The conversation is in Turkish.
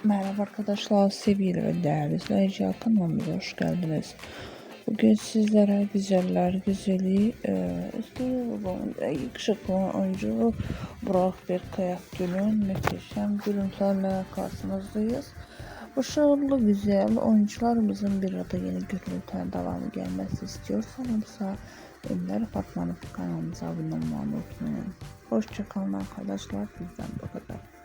Merhaba arkadaşlar, sevgili ve değerli izleyiciler, kanalımıza hoş geldiniz. Bugün sizlere güzeller güzeli, yakışıklı oyuncu Burak Berkayakgül'ün muhteşem görüntülerle karşınızdayız. Başarılı güzel oyuncularımızın bir arada yeni görüntüler devamı gelmesi istiyorsanız Ünlü Fatma'nın kanalımıza abone olmayı unutmayın. Hoşçakalın arkadaşlar, bizden bu kadar.